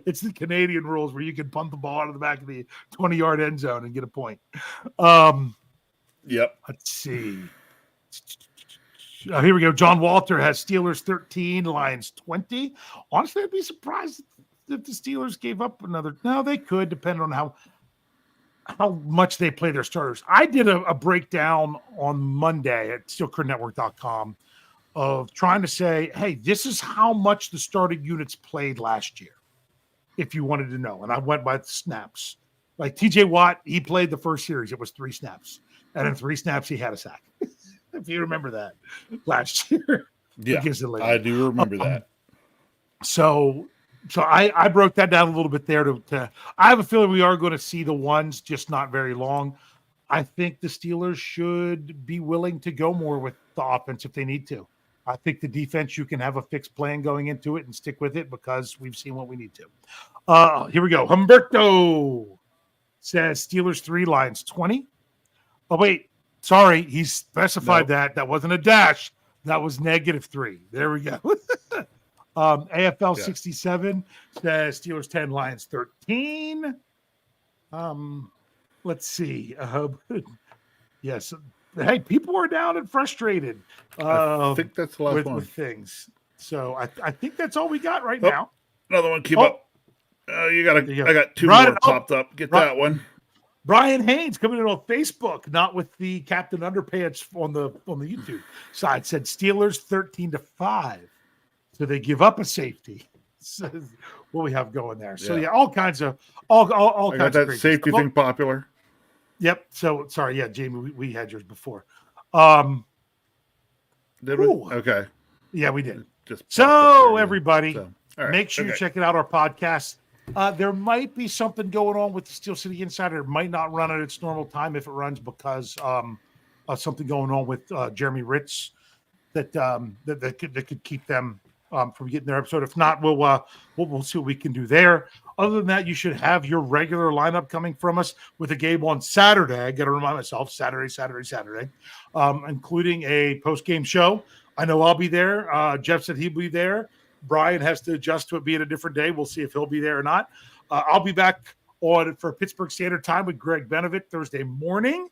It's the Canadian rules where you can punt the ball out of the back of the 20-yard end zone and get a point. Yep. Let's see. Here we go. John Walter has Steelers 13, Lions 20. Honestly, I'd be surprised if the Steelers gave up another. No, they could, depending on how much they play their starters. I did a breakdown on Monday at steelcurrentnetwork.com of trying to say, hey, this is how much the starting units played last year, if you wanted to know. And I went by the snaps. Like TJ Watt, he played the first series. It was 3 snaps. And in 3 snaps, he had a sack. If you remember that last year. Yeah, I do remember that. So I broke that down a little bit there to I have a feeling we are going to see the ones, just not very long. I think the Steelers should be willing to go more with the offense if they need to. I think the defense, you can have a fixed plan going into it and stick with it because we've seen what we need to. Here we go. Humberto says Steelers 3, Lions 20. Oh, wait. Sorry. He specified that wasn't a dash. That was -3. There we go. AFL 67 says Steelers 10, Lions 13. Let's see. Yes. Hey, people are down and frustrated. I think that's the last one. With things. So I think that's all we got right now. Another one. Keep up. I got 2 more popped up. Get that one. Brian Haynes coming in on Facebook, not with the Captain Underpants on the YouTube side, said Steelers 13-5. So they give up a safety. What we have going there. So all kinds of all I kinds got of that safety thing popular. Yep. So sorry, Jamie, we had yours before. Did we? Okay. Yeah, we did. Just so everybody, All right. Make sure you're Okay. checking out our podcast. There might be something going on with the Steel City Insider. It might not run at its normal time if it runs because of something going on with Jeremy Ritz that could keep them from getting their episode. If not, we'll see what we can do there. Other than that, you should have your regular lineup coming from us with a game on Saturday. I got to remind myself, Saturday, including a post-game show. I know I'll be there. Jeff said he'll be there. Brian has to adjust to it being a different day. We'll see if he'll be there or not. I'll be back for Pittsburgh Standard Time with Greg Benovit Thursday morning.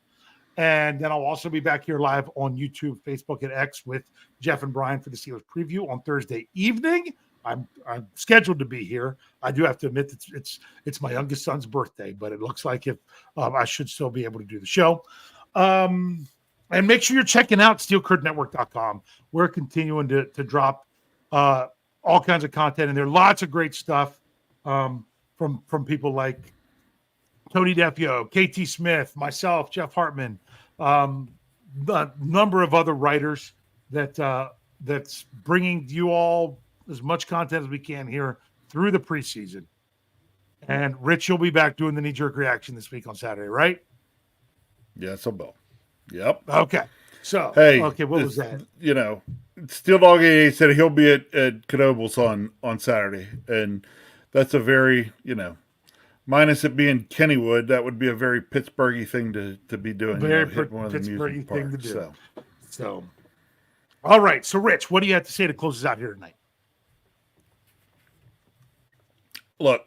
And then I'll also be back here live on YouTube, Facebook, and X with Jeff and Brian for the Steelers preview on Thursday evening. I'm scheduled to be here. I do have to admit that it's my youngest son's birthday, but it looks like if I should still be able to do the show. And make sure you're checking out steelcurtnetwork.com. We're continuing to drop all kinds of content, and there are lots of great stuff from people like Tony Defio, KT Smith, myself, Jeff Hartman, a number of other writers that's bringing you all as much content as we can here through the preseason. And Rich, you'll be back doing the knee-jerk reaction this week on Saturday, right? Yes, I will. Yep. Okay. So, Hey, okay, what was that? You know, Steel Dog 88 said he'll be at Knoebels on Saturday, and that's a very, minus it being Kennywood, that would be a very Pittsburghy thing to be doing. Very hit one of the Pittsburghy amusement thing to parks, do. So, all right. So, Rich, what do you have to say to close us out here tonight? Look,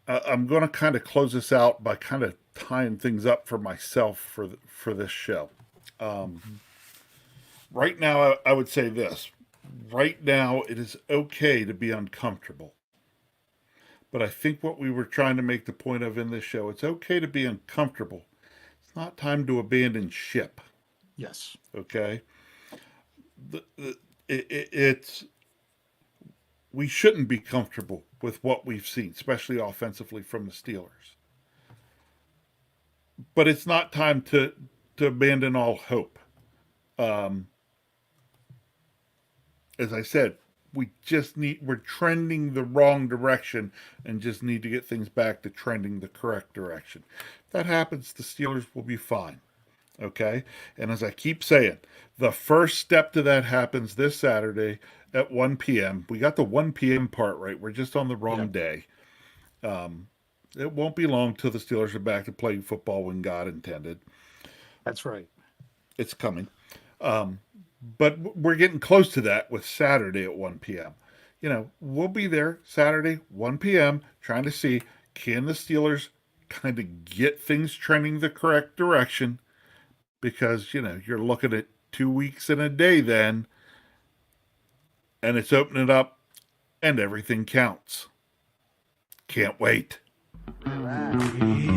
I'm going to kind of close this out by kind of tying things up for myself for this show. Right now, I would say this. Right now, it is okay to be uncomfortable. But I think what we were trying to make the point of in this show, it's okay to be uncomfortable. It's not time to abandon ship. Yes. Okay? We shouldn't be comfortable with what we've seen, especially offensively from the Steelers. But it's not time to abandon all hope. As I said, we're trending the wrong direction and just need to get things back to trending the correct direction. If that happens, the Steelers will be fine. Okay? And as I keep saying, the first step to that happens this Saturday at 1 p.m. We got the 1 p.m. part right. We're just on the wrong day. It won't be long till the Steelers are back to playing football when God intended. That's right. It's coming. But we're getting close to that with Saturday at 1 p.m. We'll be there Saturday, 1 p.m., trying to see, can the Steelers kind of get things trending the correct direction? Because, you're looking at 2 weeks and a day then, and it's opening up, and everything counts. Can't wait. Relax.